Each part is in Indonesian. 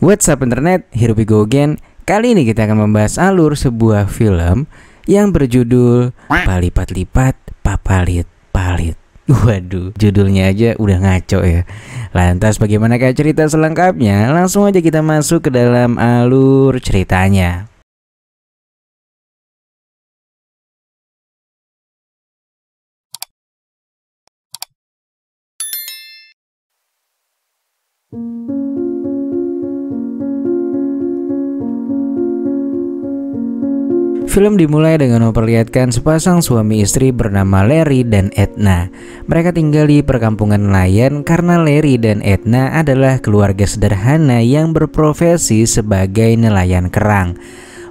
What's up internet, here we go again. Kali ini kita akan membahas alur sebuah film yang berjudul Palipat-lipat Papalit-palit. Waduh, judulnya aja udah ngaco ya. Lantas bagaimanakah cerita selengkapnya? Langsung aja kita masuk ke dalam alur ceritanya. Film dimulai dengan memperlihatkan sepasang suami istri bernama Larry dan Edna. Mereka tinggal di perkampungan nelayan karena Larry dan Edna adalah keluarga sederhana yang berprofesi sebagai nelayan kerang.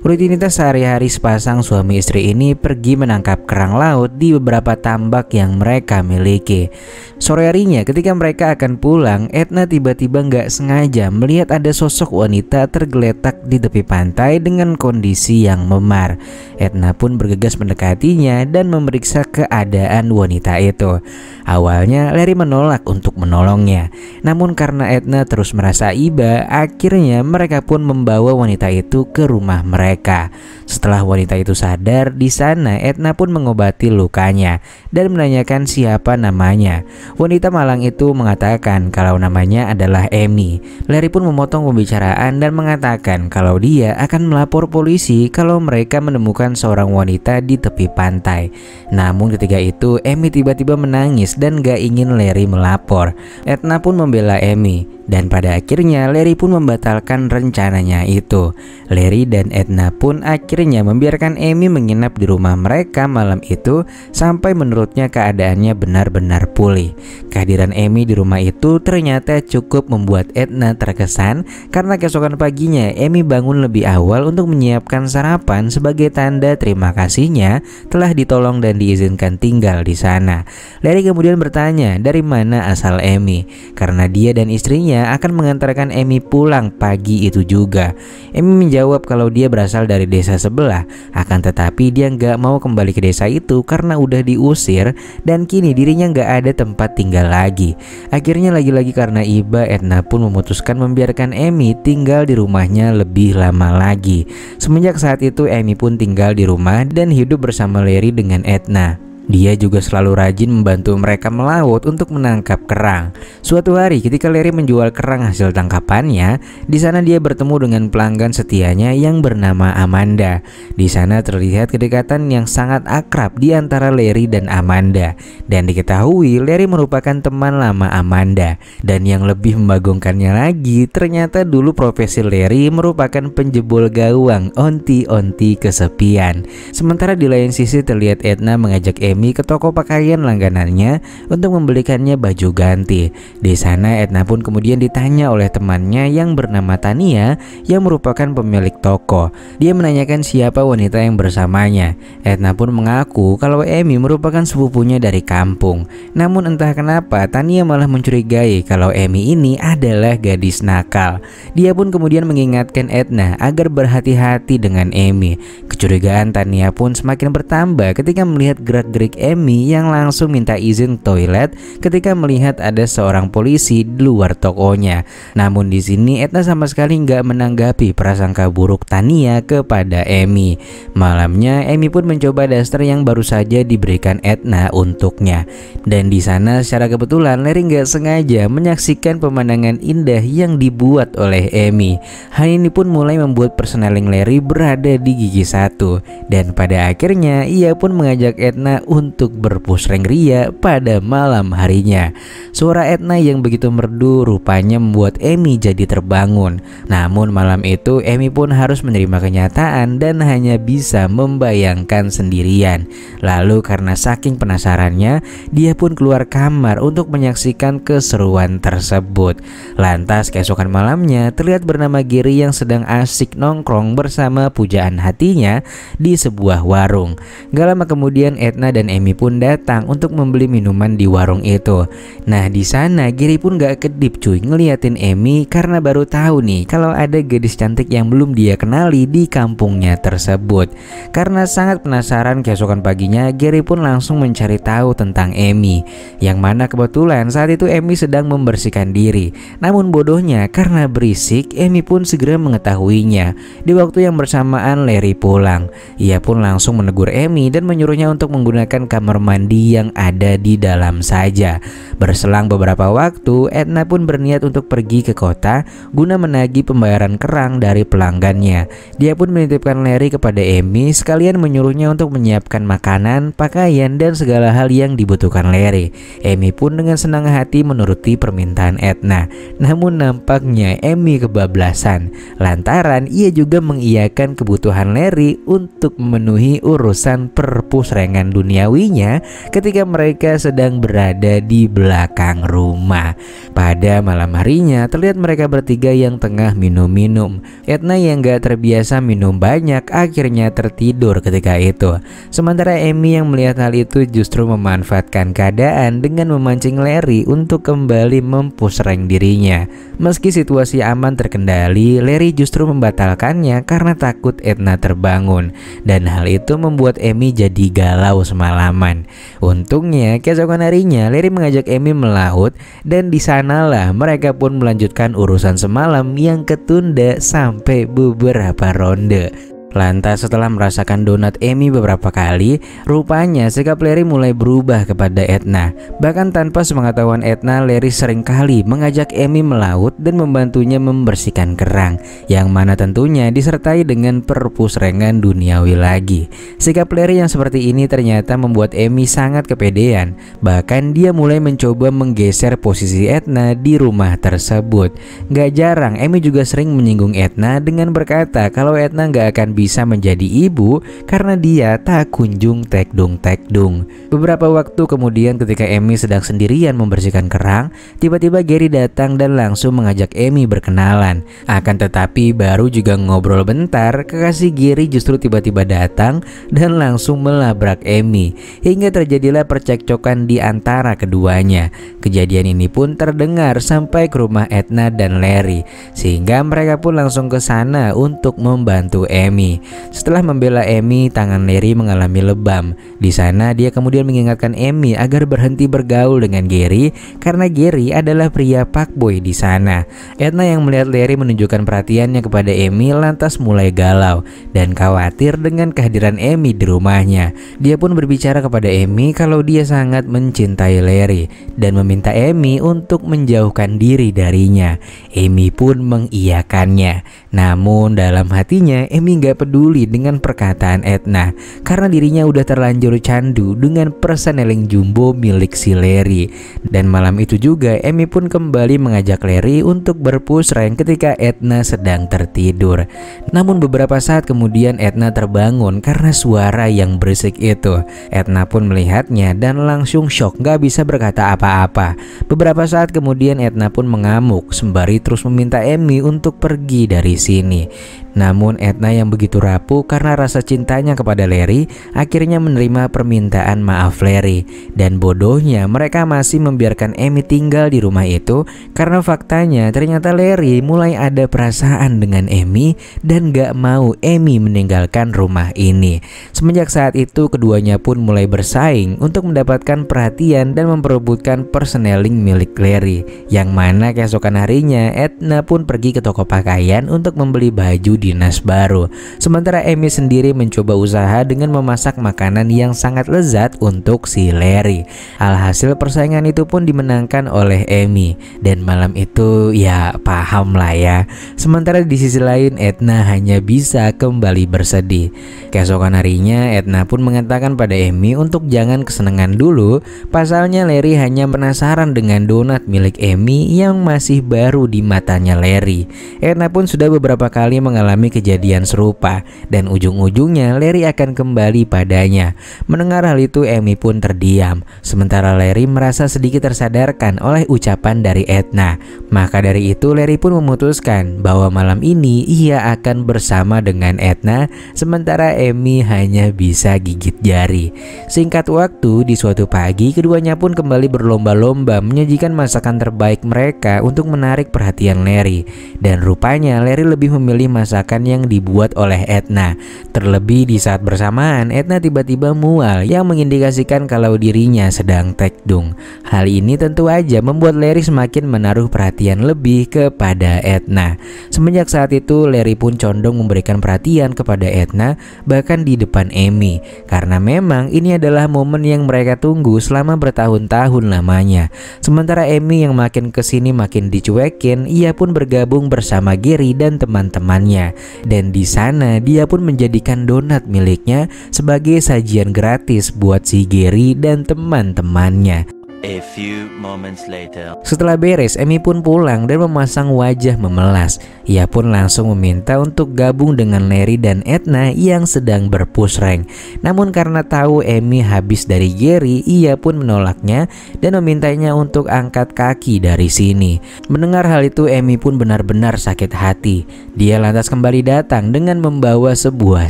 Rutinitas sehari-hari sepasang suami istri ini pergi menangkap kerang laut di beberapa tambak yang mereka miliki. Sore harinya ketika mereka akan pulang, Edna tiba-tiba nggak sengaja melihat ada sosok wanita tergeletak di tepi pantai dengan kondisi yang memar. Edna pun bergegas mendekatinya dan memeriksa keadaan wanita itu. Awalnya Larry menolak untuk menolongnya, namun karena Edna terus merasa iba, akhirnya mereka pun membawa wanita itu ke rumah mereka. Setelah wanita itu sadar, di sana Edna pun mengobati lukanya dan menanyakan siapa namanya. Wanita malang itu mengatakan kalau namanya adalah Amy. Larry pun memotong pembicaraan dan mengatakan kalau dia akan melapor polisi kalau mereka menemukan seorang wanita di tepi pantai. Namun ketika itu Amy tiba-tiba menangis dan gak ingin Larry melapor. Edna pun membela Amy dan pada akhirnya Larry pun membatalkan rencananya itu. Larry dan Edna pun akhirnya membiarkan Amy menginap di rumah mereka malam itu sampai menurutnya keadaannya benar-benar pulih. Kehadiran Amy di rumah itu ternyata cukup membuat Edna terkesan karena keesokan paginya Amy bangun lebih awal untuk menyiapkan sarapan sebagai tanda terima kasihnya telah ditolong dan diizinkan tinggal di sana. Larry kemudian bertanya dari mana asal Amy karena dia dan istrinya akan mengantarkan Amy pulang pagi itu juga. Amy menjawab kalau dia berasal dari desa sebelah, akan tetapi dia nggak mau kembali ke desa itu karena udah diusir dan kini dirinya nggak ada tempat tinggal lagi. Akhirnya lagi-lagi karena iba, Edna pun memutuskan membiarkan Amy tinggal di rumahnya lebih lama lagi. Semenjak saat itu Amy pun tinggal di rumah dan hidup bersama Larry dengan Edna. Dia juga selalu rajin membantu mereka melaut untuk menangkap kerang. Suatu hari ketika Larry menjual kerang hasil tangkapannya, di sana dia bertemu dengan pelanggan setianya yang bernama Amanda. Di sana terlihat kedekatan yang sangat akrab di antara Larry dan Amanda. Dan diketahui Larry merupakan teman lama Amanda. Dan yang lebih membagongkannya lagi, ternyata dulu profesi Larry merupakan penjebol gawang onti-onti kesepian. Sementara di lain sisi terlihat Edna mengajak Amy ke toko pakaian langganannya untuk membelikannya baju ganti. Di sana Edna pun kemudian ditanya oleh temannya yang bernama Tania yang merupakan pemilik toko. Dia menanyakan siapa wanita yang bersamanya. Edna pun mengaku kalau Amy merupakan sepupunya dari kampung. Namun entah kenapa Tania malah mencurigai kalau Amy ini adalah gadis nakal. Dia pun kemudian mengingatkan Edna agar berhati-hati dengan Amy. Kecurigaan Tania pun semakin bertambah ketika melihat gerak-gerik Amy yang langsung minta izin toilet ketika melihat ada seorang polisi di luar tokonya. Namun di sini Edna sama sekali nggak menanggapi prasangka buruk Tania kepada Amy. Malamnya Amy pun mencoba daster yang baru saja diberikan Edna untuknya. Dan di sana secara kebetulan Larry nggak sengaja menyaksikan pemandangan indah yang dibuat oleh Amy. Hal ini pun mulai membuat personeling Larry berada di gigi satu. Dan pada akhirnya ia pun mengajak Edna untuk berpusreng ria pada malam harinya. Suara Edna yang begitu merdu rupanya membuat Amy jadi terbangun. Namun malam itu Amy pun harus menerima kenyataan dan hanya bisa membayangkan sendirian. Lalu karena saking penasarannya, dia pun keluar kamar untuk menyaksikan keseruan tersebut. Lantas keesokan malamnya terlihat bernama Gary yang sedang asik nongkrong bersama pujaan hatinya di sebuah warung. Gak lama kemudian Edna dan dan Amy pun datang untuk membeli minuman di warung itu. Nah di sana Gary pun gak kedip cuy ngeliatin Amy karena baru tahu nih kalau ada gadis cantik yang belum dia kenali di kampungnya tersebut. Karena sangat penasaran, keesokan paginya Gary pun langsung mencari tahu tentang Amy, yang mana kebetulan saat itu Amy sedang membersihkan diri. Namun bodohnya karena berisik, Amy pun segera mengetahuinya. Di waktu yang bersamaan Larry pulang. Ia pun langsung menegur Amy dan menyuruhnya untuk menggunakan kamar mandi yang ada di dalam saja. Berselang beberapa waktu, Edna pun berniat untuk pergi ke kota guna menagih pembayaran kerang dari pelanggannya. Dia pun menitipkan Larry kepada Amy sekalian menyuruhnya untuk menyiapkan makanan, pakaian, dan segala hal yang dibutuhkan Larry. Amy pun dengan senang hati menuruti permintaan Edna. Namun nampaknya Amy kebablasan lantaran ia juga mengiyakan kebutuhan Larry untuk memenuhi urusan perpusrengan duniawinya ketika mereka sedang berada di belakang rumah. Pada malam harinya terlihat mereka bertiga yang tengah minum-minum. Edna yang gak terbiasa minum banyak akhirnya tertidur ketika itu. Sementara Amy yang melihat hal itu justru memanfaatkan keadaan dengan memancing Larry untuk kembali mempusreng dirinya. Meski situasi aman terkendali, Larry justru membatalkannya karena takut Edna terbangun, dan hal itu membuat Amy jadi galau semalaman. Untungnya keesokan harinya Larry mengajak Amy melaut, dan di sanalah mereka pun melanjutkan urusan semalam yang ketunda sampai beberapa ronde. Lantas setelah merasakan donat Amy beberapa kali, rupanya sikap Larry mulai berubah kepada Edna. Bahkan tanpa sepengetahuan Edna, Larry seringkali mengajak Amy melaut dan membantunya membersihkan kerang, yang mana tentunya disertai dengan perpusrengan duniawi lagi. Sikap Larry yang seperti ini ternyata membuat Amy sangat kepedean. Bahkan dia mulai mencoba menggeser posisi Edna di rumah tersebut. Gak jarang Amy juga sering menyinggung Edna dengan berkata kalau Edna gak akan bisa menjadi ibu karena dia tak kunjung tekdung-tekdung. Beberapa waktu kemudian ketika Amy sedang sendirian membersihkan kerang, tiba-tiba Gary datang dan langsung mengajak Amy berkenalan. Akan tetapi baru juga ngobrol bentar, kekasih Gary justru tiba-tiba datang dan langsung melabrak Amy, hingga terjadilah percekcokan di antara keduanya. Kejadian ini pun terdengar sampai ke rumah Edna dan Larry, sehingga mereka pun langsung ke sana untuk membantu Amy. Setelah membela Amy, tangan Larry mengalami lebam. Di sana dia kemudian mengingatkan Amy agar berhenti bergaul dengan Gary karena Gary adalah pria fuckboy di sana. Edna yang melihat Larry menunjukkan perhatiannya kepada Amy lantas mulai galau dan khawatir dengan kehadiran Amy di rumahnya. Dia pun berbicara kepada Amy kalau dia sangat mencintai Larry dan meminta Amy untuk menjauhkan diri darinya. Amy pun mengiyakannya. Namun dalam hatinya Amy gak peduli dengan perkataan Edna karena dirinya udah terlanjur candu dengan perseneling jumbo milik si Larry. Dan malam itu juga Amy pun kembali mengajak Larry untuk berpusreng ketika Edna sedang tertidur. Namun beberapa saat kemudian Edna terbangun karena suara yang berisik itu. Edna pun melihatnya dan langsung shock, gak bisa berkata apa-apa. Beberapa saat kemudian Edna pun mengamuk sembari terus meminta Amy untuk pergi dari sini. Namun Edna yang begitu rapuh karena rasa cintanya kepada Larry akhirnya menerima permintaan maaf Larry. Dan bodohnya mereka masih membiarkan Amy tinggal di rumah itu karena faktanya ternyata Larry mulai ada perasaan dengan Amy dan gak mau Amy meninggalkan rumah ini. Semenjak saat itu keduanya pun mulai bersaing untuk mendapatkan perhatian dan memperebutkan perseneling milik Larry, yang mana keesokan harinya Edna pun pergi ke toko pakaian untuk membeli baju dinas baru. Sementara Amy sendiri mencoba usaha dengan memasak makanan yang sangat lezat untuk si Larry. Alhasil persaingan itu pun dimenangkan oleh Amy, dan malam itu ya paham lah ya. Sementara di sisi lain Edna hanya bisa kembali bersedih. Keesokan harinya Edna pun mengatakan pada Amy untuk jangan kesenangan dulu. Pasalnya Larry hanya penasaran dengan donat milik Amy yang masih baru di matanya Larry. Edna pun sudah beberapa kali mengalami mengalami kejadian serupa dan ujung-ujungnya Larry akan kembali padanya. Mendengar hal itu, Amy pun terdiam. Sementara Larry merasa sedikit tersadarkan oleh ucapan dari Edna. Maka dari itu Larry pun memutuskan bahwa malam ini ia akan bersama dengan Edna, sementara Amy hanya bisa gigit jari. Singkat waktu, di suatu pagi keduanya pun kembali berlomba-lomba menyajikan masakan terbaik mereka untuk menarik perhatian Larry. Dan rupanya Larry lebih memilih masakan yang dibuat oleh Edna. Terlebih di saat bersamaan, Edna tiba-tiba mual yang mengindikasikan kalau dirinya sedang tekdung. Hal ini tentu aja membuat Larry semakin menaruh perhatian lebih kepada Edna. Semenjak saat itu Larry pun condong memberikan perhatian kepada Edna, bahkan di depan Amy, karena memang ini adalah momen yang mereka tunggu selama bertahun-tahun lamanya. Sementara Amy yang makin kesini makin dicuekin, ia pun bergabung bersama Gary dan teman-temannya. Dan di sana dia pun menjadikan donat miliknya sebagai sajian gratis buat si Gary dan teman-temannya. A few moments later. Setelah beres, Amy pun pulang dan memasang wajah memelas. Ia pun langsung meminta untuk gabung dengan Larry dan Edna yang sedang berpush rank. Namun karena tahu Amy habis dari Gary, ia pun menolaknya dan memintanya untuk angkat kaki dari sini. Mendengar hal itu, Amy pun benar-benar sakit hati. Dia lantas kembali datang dengan membawa sebuah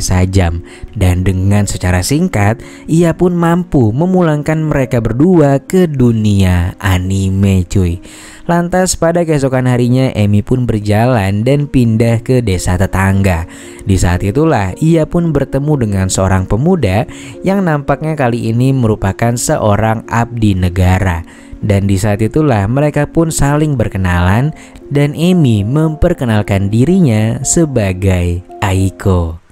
sajam. Dan dengan secara singkat, ia pun mampu memulangkan mereka berdua ke dunia anime, cuy. Lantas pada keesokan harinya Amy pun berjalan dan pindah ke desa tetangga. Di saat itulah ia pun bertemu dengan seorang pemuda yang nampaknya kali ini merupakan seorang abdi negara. Dan di saat itulah mereka pun saling berkenalan dan Amy memperkenalkan dirinya sebagai Aiko.